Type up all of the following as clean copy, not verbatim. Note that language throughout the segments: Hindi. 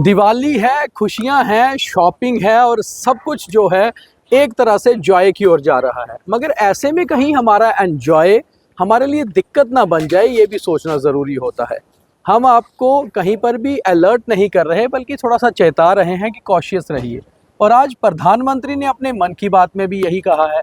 दिवाली है, खुशियां हैं, शॉपिंग है और सब कुछ जो है एक तरह से जॉय की ओर जा रहा है। मगर ऐसे में कहीं हमारा एन्जॉय हमारे लिए दिक्कत ना बन जाए, ये भी सोचना ज़रूरी होता है। हम आपको कहीं पर भी अलर्ट नहीं कर रहे बल्कि थोड़ा सा चेता रहे हैं कि कॉशियस रहिए। और आज प्रधानमंत्री ने अपने मन की बात में भी यही कहा है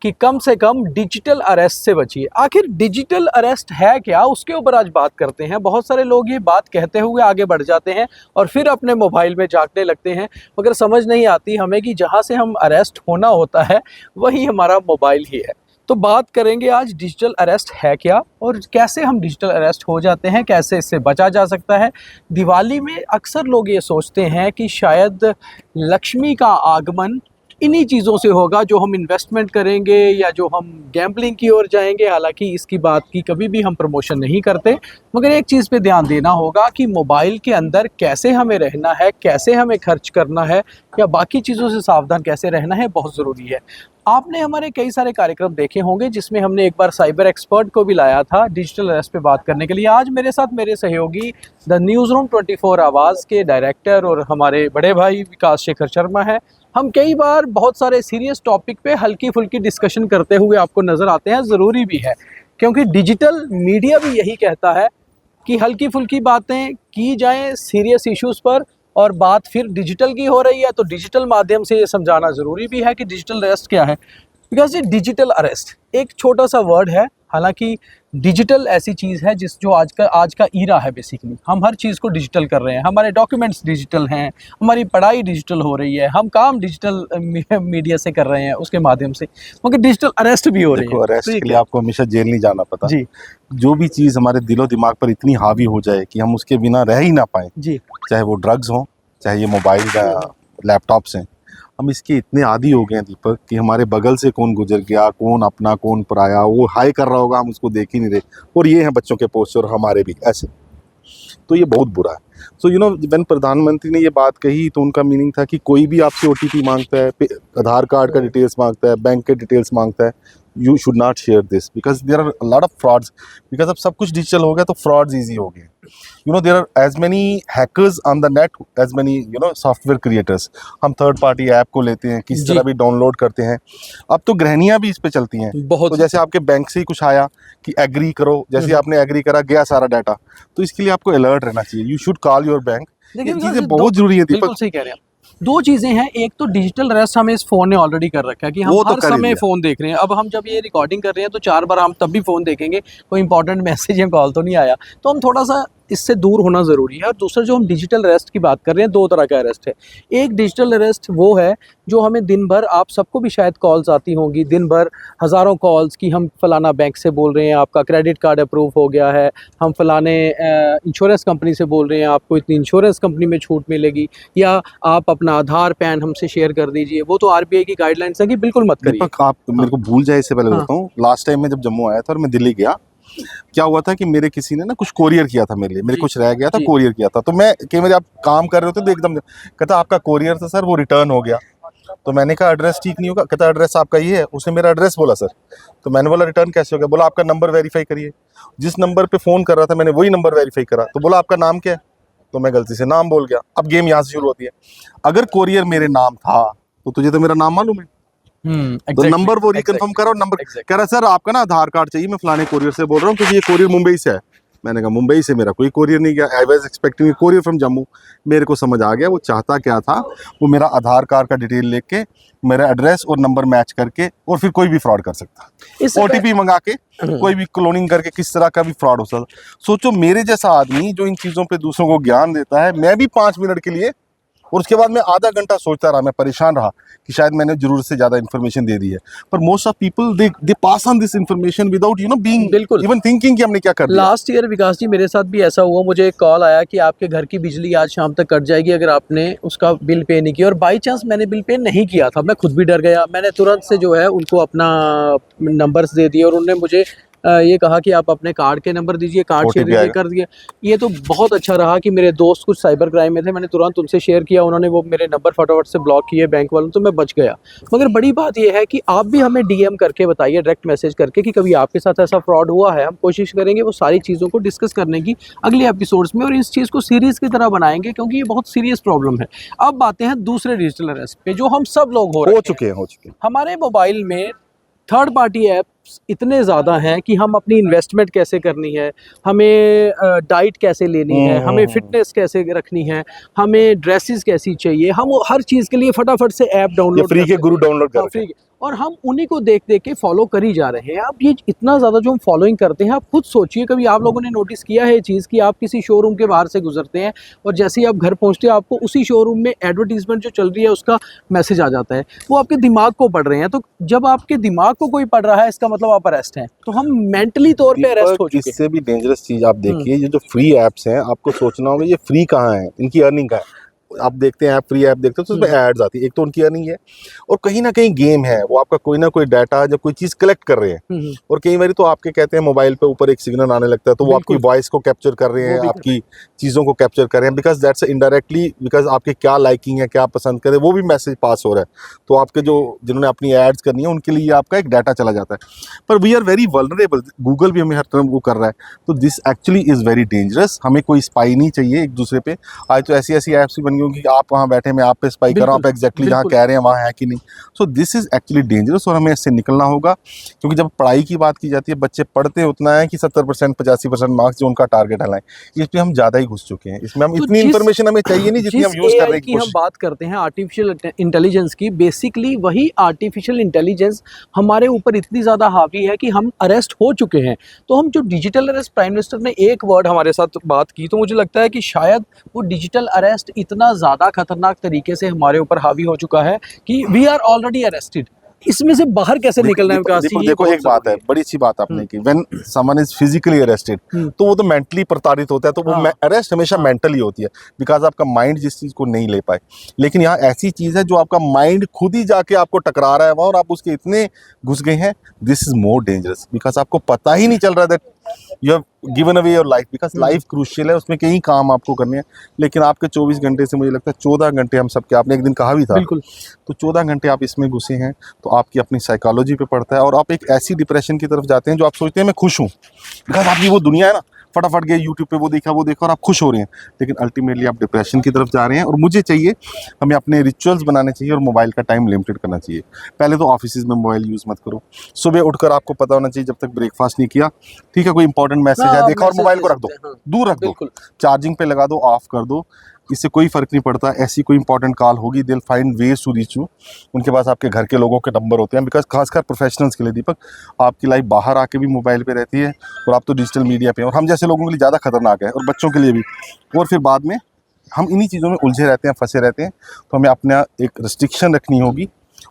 कि कम से कम डिजिटल अरेस्ट से बचिए। आखिर डिजिटल अरेस्ट है क्या, उसके ऊपर आज बात करते हैं। बहुत सारे लोग ये बात कहते हुए आगे बढ़ जाते हैं और फिर अपने मोबाइल में झांकने लगते हैं, मगर समझ नहीं आती हमें कि जहाँ से हम अरेस्ट होना होता है वही हमारा मोबाइल ही है। तो बात करेंगे आज डिजिटल अरेस्ट है क्या और कैसे हम डिजिटल अरेस्ट हो जाते हैं, कैसे इससे बचा जा सकता है। दिवाली में अक्सर लोग ये सोचते हैं कि शायद लक्ष्मी का आगमन इन्हीं चीज़ों से होगा, जो हम इन्वेस्टमेंट करेंगे या जो हम गैम्बलिंग की ओर जाएंगे। हालांकि इसकी बात की कभी भी हम प्रमोशन नहीं करते, मगर एक चीज़ पे ध्यान देना होगा कि मोबाइल के अंदर कैसे हमें रहना है, कैसे हमें खर्च करना है या बाकी चीज़ों से सावधान कैसे रहना है, बहुत ज़रूरी है। आपने हमारे कई सारे कार्यक्रम देखे होंगे जिसमें हमने एक बार साइबर एक्सपर्ट को भी लाया था डिजिटल अरेस्ट पे बात करने के लिए। आज मेरे साथ मेरे सहयोगी द न्यूज़ रूम 24 आवाज़ के डायरेक्टर और हमारे बड़े भाई विकास शेखर शर्मा है। हम कई बार बहुत सारे सीरियस टॉपिक पे हल्की फुल्की डिस्कशन करते हुए आपको नज़र आते हैं, ज़रूरी भी है क्योंकि डिजिटल मीडिया भी यही कहता है कि हल्की फुल्की बातें की जाएं सीरियस इश्यूज़ पर, और बात फिर डिजिटल की हो रही है तो डिजिटल माध्यम से ये समझाना ज़रूरी भी है कि डिजिटल अरेस्ट क्या है। बिकॉज ये डिजिटल अरेस्ट एक छोटा सा वर्ड है, हालांकि डिजिटल ऐसी चीज़ है जो आज का ईरा है। बेसिकली हम हर चीज़ को डिजिटल कर रहे हैं, हमारे डॉक्यूमेंट्स डिजिटल हैं, हमारी पढ़ाई डिजिटल हो रही है, हम काम डिजिटल मीडिया से कर रहे हैं उसके माध्यम से, मगर डिजिटल अरेस्ट भी हो रही है। अरेस्ट के लिए आपको हमेशा जेल नहीं जाना पड़ता जी। जो भी चीज़ हमारे दिलो दिमाग पर इतनी हावी हो जाए कि हम उसके बिना रह ही ना पाए, जी। चाहे वो ड्रग्स हों, चाहे ये मोबाइल या लैपटॉप्स हैं, हम इसके इतने आदी हो गए हैं दीपक कि हमारे बगल से कौन गुजर गया, कौन अपना कौन पराया, वो हाई कर रहा होगा, हम उसको देख ही नहीं रहे। और ये हैं बच्चों के पोस्टर, हमारे भी ऐसे। तो ये बहुत बुरा है। सो यू नो व्हेन प्रधानमंत्री ने ये बात कही तो उनका मीनिंग था कि कोई भी आपसे OTP मांगता है, आधार कार्ड का डिटेल्स मांगता है, बैंक के डिटेल्स मांगता है, you should not share this because there are lot of frauds. Because अब सब कुछ डिजिटल हो गया तो फ्रॉड्स ईजी हो गए। You know there are as many hackers on the net as many software creators. हम थर्ड पार्टी ऐप को लेते हैं, किसी तरह भी डाउनलोड करते हैं। अब तो गृहणियाँ भी इस पे चलती हैं। बहुत। तो जैसे आपके बैंक से ही कुछ आया कि एग्री करो, जैसे आपने एग्री करा, गया सारा डाटा। तो इसके लिए आपको अलर्ट रहना चाहिए। You should call your bank. ये चीज़ें बहुत जरूरी है दीपक। बिल्कुल सही कह रहे हैं आप। दो चीज़ें हैं, एक तो डिजिटल अरेस्ट हमें इस फ़ोन ने ऑलरेडी कर रखा है कि हम हर समय फ़ोन देख रहे हैं। अब हम जब ये रिकॉर्डिंग कर रहे हैं तो 4 बार हम तब भी फ़ोन देखेंगे, कोई इंपॉर्टेंट मैसेज या कॉल तो नहीं आया। तो हम थोड़ा सा इससे दूर होना ज़रूरी है। और दूसरा जो हम डिजिटल अरेस्ट की बात कर रहे हैं, 2 तरह का अरेस्ट है। एक डिजिटल अरेस्ट वो है जो हमें दिन भर, आप सबको भी शायद कॉल्स आती होंगी, दिन भर हज़ारों कॉल्स कि हम फ़लाना बैंक से बोल रहे हैं, आपका क्रेडिट कार्ड अप्रूव हो गया है, हम फ़लाने इंश्योरेंस कंपनी से बोल रहे हैं, आपको इतनी इंश्योरेंस कंपनी में छूट मिलेगी, या आप अपना आधार पैन हमसे शेयर कर दीजिए। वो तो RBI की गाइडलाइंस है कि बिल्कुल मत करिए। आप मेरे को भूल जाए इससे पहले बताऊँ, लास्ट टाइम में जब जम्मू आया था और मैं दिल्ली गया, क्या हुआ था कि मेरे किसी ने ना कुछ कोरियर किया था मेरे लिए, मेरे कुछ रह गया था, कोरियर किया था। तो मैं कई बार आप काम कर रहे होते तो एकदम कहता आपका कोरियर था सर, वो रिटर्न हो गया। तो मैंने कहा एड्रेस ठीक नहीं होगा, कहता एड्रेस आपका ये है। उसने मेरा एड्रेस बोला सर, तो मैंने बोला रिटर्न कैसे हो गया? बोला आपका नंबर वेरीफाई करिए। जिस नंबर पे फ़ोन कर रहा था मैंने वही नंबर वेरीफाई करा, तो बोला आपका नाम क्या है? तो मैं गलती से नाम बोल गया। अब गेम यहाँ से शुरू होती है। अगर कोरियर मेरे नाम था तो तुझे तो मेरा नाम मालूम है, तो नंबर वो रिकन्फर्म करो। नंबर कह रहा सर आपका ना आधार कार्ड चाहिए, मैं फलाने कोरियर से बोल रहा हूँ क्योंकि ये कोरियर मुंबई से है। मैंने कहा मुंबई से मेरा कोई कोरियर नहीं गया। I was expecting courier from Jammu. मेरे को समझ आ गया वो चाहता क्या था। वो मेरा आधार कार्ड का डिटेल लेके मेरा एड्रेस और नंबर मैच करके, और फिर कोई भी फ्रॉड कर सकता, OTP मंगा के, कोई भी क्लोनिंग करके, किस तरह का भी फ्रॉड हो सकता। सोचो मेरे जैसा आदमी जो इन चीज़ों पे दूसरों को ज्ञान देता है, मैं भी 5 मिनट के लिए, और उसके बाद मैं आधा घंटा सोचता रहा, मैं परेशान रहा कि शायद मैंने जरूरत से ज़्यादा इन्फॉर्मेशन दे दी है। पर most of people they pass on this information without being बिल्कुल इवन थिंकिंग कि हमने क्या कर दिया। लास्ट ईयर विकास जी मेरे साथ भी ऐसा हुआ। मुझे एक कॉल आया कि आपके घर की बिजली आज शाम तक कट जाएगी अगर आपने उसका बिल पे नहीं किया। और बाई चांस मैंने बिल पे नहीं किया था, मैं खुद भी डर गया। मैंने तुरंत से जो है उनको अपना नंबर्स दे दिए और उन्होंने मुझे ये कहा कि आप अपने कार्ड के नंबर दीजिए, कार्ड शेयर OTP आएगा। कर दिया। ये तो बहुत अच्छा रहा कि मेरे दोस्त कुछ साइबर क्राइम में थे, मैंने तुरंत उनसे शेयर किया, उन्होंने वो मेरे नंबर फटाफट से ब्लॉक किए बैंक वालों, तो मैं बच गया। मगर बड़ी बात ये है कि आप भी हमें डीएम करके बताइए, डायरेक्ट मैसेज करके, कि कभी आपके साथ ऐसा फ्रॉड हुआ है। हम कोशिश करेंगे वो सारी चीज़ों को डिस्कस करने की अगले एपिसोड्स में, और इस चीज़ को सीरीज़ की तरह बनाएंगे, क्योंकि ये बहुत सीरियस प्रॉब्लम है। अब आते हैं दूसरे डिजिटल अरेस्ट पे, जो हम सब लोग हो चुके हैं। हमारे मोबाइल में थर्ड पार्टी ऐप्स इतने ज़्यादा हैं कि हम अपनी इन्वेस्टमेंट कैसे करनी है, हमें डाइट कैसे लेनी है, हमें फिटनेस कैसे रखनी है, हमें ड्रेसेस कैसी चाहिए, हम वो हर चीज़ के लिए फटाफट से ऐप डाउनलोड फ्री के गुरु डाउनलोड कर फ्री, और हम उन्हीं को देख देख के फॉलो कर ही जा रहे हैं। अब ये इतना ज़्यादा जो हम फॉलोइंग करते हैं, आप खुद सोचिए, कभी आप लोगों ने नोटिस किया है ये चीज़ कि आप किसी शोरूम के बाहर से गुजरते हैं और जैसे ही आप घर पहुंचते हैं, आपको उसी शोरूम में एडवर्टीजमेंट जो चल रही है उसका मैसेज आ जाता है, वो आपके दिमाग को पढ़ रहे हैं। तो जब आपके दिमाग को कोई पढ़ रहा है, इसका मतलब आप अरेस्ट हैं, तो हम मेंटली तौर पे अरेस्ट हो चुके हैं। इससे भी डेंजरस चीज आप देखिए, ये जो फ्री एप्स हैं, आपको सोचना होगा ये फ्री कहाँ है, इनकी अर्निंग कहाँ है। आप देखते हैं, आप फ्री ऐप देखते हो तो उसमें एड्स आती है, एक तो उनकी अर्निंग है, और कहीं ना कहीं गेम है, वो आपका कोई ना कोई डाटा जब कोई चीज कलेक्ट कर रहे हैं, और कई बार तो आपके कहते हैं मोबाइल पे ऊपर एक सिग्नल आने लगता है, तो वो आपकी वॉइस को कैप्चर कर रहे हैं, आपकी चीजों को कैप्चर कर रहे हैं, बिकॉज दैट्स इनडायरेक्टली, बिकॉज आपके क्या लाइकिंग है, क्या पसंद करे, वो भी मैसेज पास हो रहा है, तो आपके जो जिन्होंने अपनी एड्स करनी है उनके लिए आपका एक डाटा चला जाता है। पर we are very vulnerable, Google भी हमें हर तरह वो कर रहा है, तो this actually is very dangerous. हमें कोई स्पाई नहीं चाहिए एक दूसरे पे। आज तो ऐसी ऐसी ऐप्स भी बन गई होंगी कि आप वहाँ बैठे, मैं आप पे स्पाई कर रहा हूँ, आप एग्जैक्टली जहाँ कह रहे हैं वहाँ है कि नहीं। So this is actually dangerous, और हमें इससे निकलना होगा, क्योंकि जब पढ़ाई की बात की जाती है, बच्चे पढ़ते उतना है कि 70% 85% मार्क्स जो उनका टारगेट है, इसमें हम ज्यादा ही घुस चुके हैं। इसमें हम तो इतनी इन्फॉर्मेशन हमें चाहिए नहीं जितनी हम यूज कर रहे हैं। हम बात करते हैं आर्टिफिशियल इंटेलिजेंस की, बेसिकली वही आर्टिफिशियल इंटेलिजेंस हमारे ऊपर इतनी ज़्यादा हावी है कि हम अरेस्ट हो चुके हैं। तो हम जो डिजिटल अरेस्ट, प्राइम मिनिस्टर ने एक वर्ड हमारे साथ बात की, तो मुझे लगता है कि शायद वो डिजिटल अरेस्ट इतना ज़्यादा खतरनाक तरीके से हमारे ऊपर हावी हो चुका है कि वी आर ऑलरेडी अरेस्टेड। इसमें से बाहर कैसे निकलना है विकास जी? देखो एक बात है, बड़ी अच्छी बात आपने की, when someone is physically arrested, तो वो तो मेंटली प्रताड़ित होता है, तो वो अरेस्ट हमेशा मेंटली होती है, बिकॉज आपका माइंड जिस चीज को नहीं ले पाए। लेकिन यहाँ ऐसी चीज है जो आपका माइंड खुद ही जाके आपको टकरा रहा है वहाँ, और आप उसके इतने घुस गए हैं, this is more dangerous, because आपको पता ही नहीं चल रहा that you have given away your life, because life crucial है, उसमें कई काम आपको करने हैं, लेकिन आपके 24 घंटे से मुझे लगता है 14 घंटे हम सबके, आपने एक दिन कहा भी था, बिल्कुल, तो 14 घंटे आप इसमें घुसे हैं, तो आपकी अपनी साइकोलॉजी पे पड़ता है, और आप एक ऐसी डिप्रेशन की तरफ जाते हैं जो आप सोचते हैं मैं खुश हूँ, बिकॉज आपकी वो दुनिया है ना, फटाफट गए यूट्यूब पे वो देखा और आप खुश हो रहे हैं, लेकिन अल्टीमेटली आप डिप्रेशन की तरफ जा रहे हैं। और मुझे चाहिए, हमें अपने रिचुअल्स बनाने चाहिए और मोबाइल का टाइम लिमिटेड करना चाहिए। पहले तो ऑफिस में मोबाइल यूज़ मत करो, सुबह उठकर आपको पता होना चाहिए जब तक ब्रेकफास्ट नहीं किया, ठीक है, कोई इंपॉर्टेंट मैसेज है देखा और मोबाइल को रख दो, दूर रख दो, चार्जिंग पे लगा दो, ऑफ कर दो, इससे कोई फर्क नहीं पड़ता। ऐसी कोई इंपॉर्टेंट कॉल होगी, they will find ways to reach you, उनके पास आपके घर के लोगों के नंबर होते हैं, बिकॉज खासकर प्रोफेशनल्स के लिए दीपक, आपकी लाइफ बाहर आके भी मोबाइल पे रहती है, और आप तो डिजिटल मीडिया पे, और हम जैसे लोगों के लिए ज़्यादा खतरनाक है, और बच्चों के लिए भी। और फिर बाद में हम इन्हीं चीज़ों में उलझे रहते हैं, फंसे रहते हैं। तो हमें अपना एक रिस्ट्रिक्शन रखनी होगी,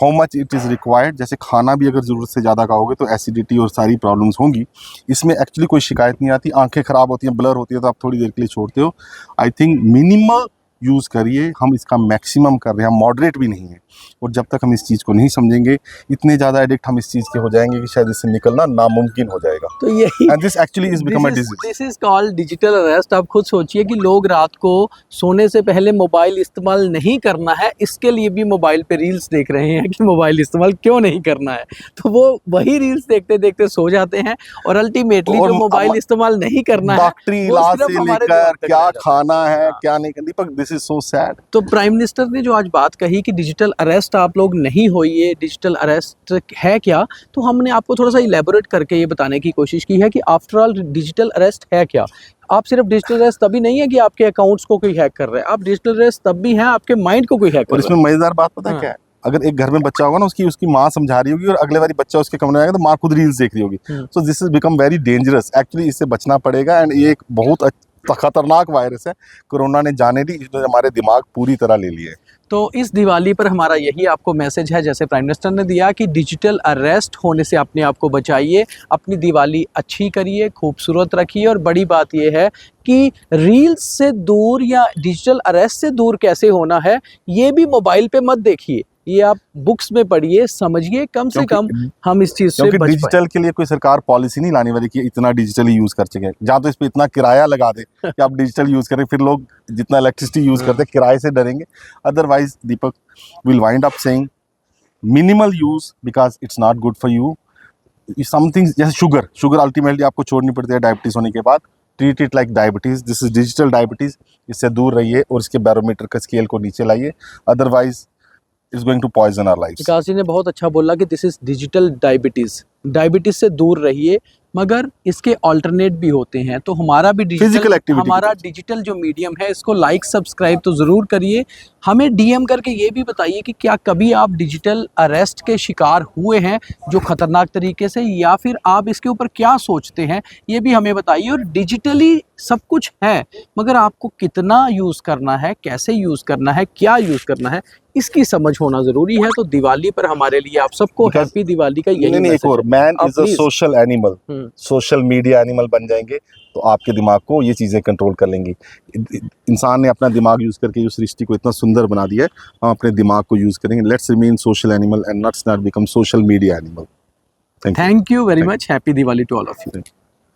how much it is required. जैसे खाना भी अगर ज़रूरत से ज़्यादा खाओगे तो एसिडिटी और सारी प्रॉब्लम्स होंगी। इसमें एक्चुअली कोई शिकायत नहीं आती, आंखें ख़राब होती हैं, ब्लर होती है, तो आप थोड़ी देर के लिए छोड़ते हो। आई थिंक मिनिमल यूज़ करिए, हम इसका मैक्सिमम कर रहे हैं, हम मॉडरेट भी नहीं है। और जब तक हम इस चीज़ को नहीं समझेंगे, इतने ज़्यादा एडिक्ट हम इस चीज़ के हो जाएंगे कि शायद इससे निकलना नामुमकिन हो जाएगा। तो यही, and this actually is become a disease. This is called digital arrest. आप खुद सोचिए कि लोग रात को सोने से पहले मोबाइल इस्तेमाल नहीं करना है, इसके लिए भी मोबाइल पे रील्स देख रहे हैं कि मोबाइल इस्तेमाल क्यों नहीं करना है, तो वो वही रील्स देखते देखते सो जाते हैं, और अल्टीमेटली जो मोबाइल इस्तेमाल नहीं करना है, डॉक्टरी इलाज से लेकर क्या खाना है क्या नहीं करना, दीपक दिस इज सो सैड। तो प्राइम मिनिस्टर ने जो आज बात कही कि डिजिटल अरेस्ट आप लोग नहीं होइए, डिजिटल अरेस्ट है क्या, तो हमने आपको थोड़ा सा इलेबोरेट करके ये बताने की कोशिश की है कि आफ्टर ऑल डिजिटल अरेस्ट है क्या। आप सिर्फ डिजिटल अरेस्ट तभी नहीं है कि आपके अकाउंट्स को कोई हैक कर रहा है, आप डिजिटल अरेस्ट तब भी हैं आपके माइंड को कोई हैक कर रहा है। और इसमें मजेदार बात पता है क्या है, अगर एक घर में बच्चा होगा ना, उसकी माँ समझा रही होगी, और अगले बारी बच्चा उसके कमरे में आएगा तो माँ खुद रील्स देख रही होगी। So this is become very dangerous. Actually इससे बचना पड़ेगा, एंड ये एक बहुत खतरनाक वायरस है। कोरोना ने जाने दी, इसने हमारे दिमाग पूरी तरह ले लिए। तो इस दिवाली पर हमारा यही आपको मैसेज है, जैसे प्राइम मिनिस्टर ने दिया, कि डिजिटल अरेस्ट होने से अपने आप को बचाइए, अपनी दिवाली अच्छी करिए, खूबसूरत रखिए। और बड़ी बात यह है कि रील्स से दूर या डिजिटल अरेस्ट से दूर कैसे होना है, ये भी मोबाइल पे मत देखिए, ये आप बुक्स में पढ़िए, समझिए, कम से कम हम इस चीज से क्योंकि बच पाए। डिजिटल के लिए कोई सरकार पॉलिसी नहीं लाने वाली कि इतना डिजिटली यूज कर सके, जहाँ तो इस पे इतना किराया लगा दे कि आप डिजिटल यूज करें, फिर लोग जितना इलेक्ट्रिसिटी यूज करते हैं किराए से डरेंगे। Otherwise Deepak will wind up saying minimal use because it's not good for you. Something जैसे शुगर अल्टीमेटली आपको छोड़नी पड़ती है डायबिटीज होने के बाद। Treat it like diabetes, this is digital diabetes, इससे दूर रहिए और इसके बैरोमीटर का स्केल को नीचे लाइए, otherwise it's going to poison our lives. Vikas ji ने बहुत अच्छा बोला कि this is digital diabetes, diabetes से दूर रहिए, मगर इसके ऑल्टरनेट भी होते हैं। तो हमारा भी Physical डिजिटल, activity हमारा की डिजिटल जो मीडियम है, इसको लाइक सब्सक्राइब तो ज़रूर करिए। हमें डीएम करके ये भी बताइए कि क्या कभी आप डिजिटल अरेस्ट के शिकार हुए हैं जो ख़तरनाक तरीके से, या फिर आप इसके ऊपर क्या सोचते हैं, ये भी हमें बताइए। और डिजिटली सब कुछ है, मगर आपको कितना यूज़ करना है, कैसे यूज़ करना है, क्या यूज़ करना है, इसकी समझ होना ज़रूरी है। तो दिवाली पर हमारे लिए आप सबको Because- हैप्पी दिवाली का यही नहीं, एक मैसेज और, है। मैन आप is a please- social animal, social media animal बन जाएंगे तो आपके दिमाग को ये चीज़ें कंट्रोल कर लेंगी। इंसान ने अपना दिमाग यूज़ करके इस सृष्टि को इतना सुंदर बना दिया है, हम अपने दिमाग को यूज़ करेंगे। Let's remain social animal and not become social media animal. Thank you very much. Happy Diwali to all of you.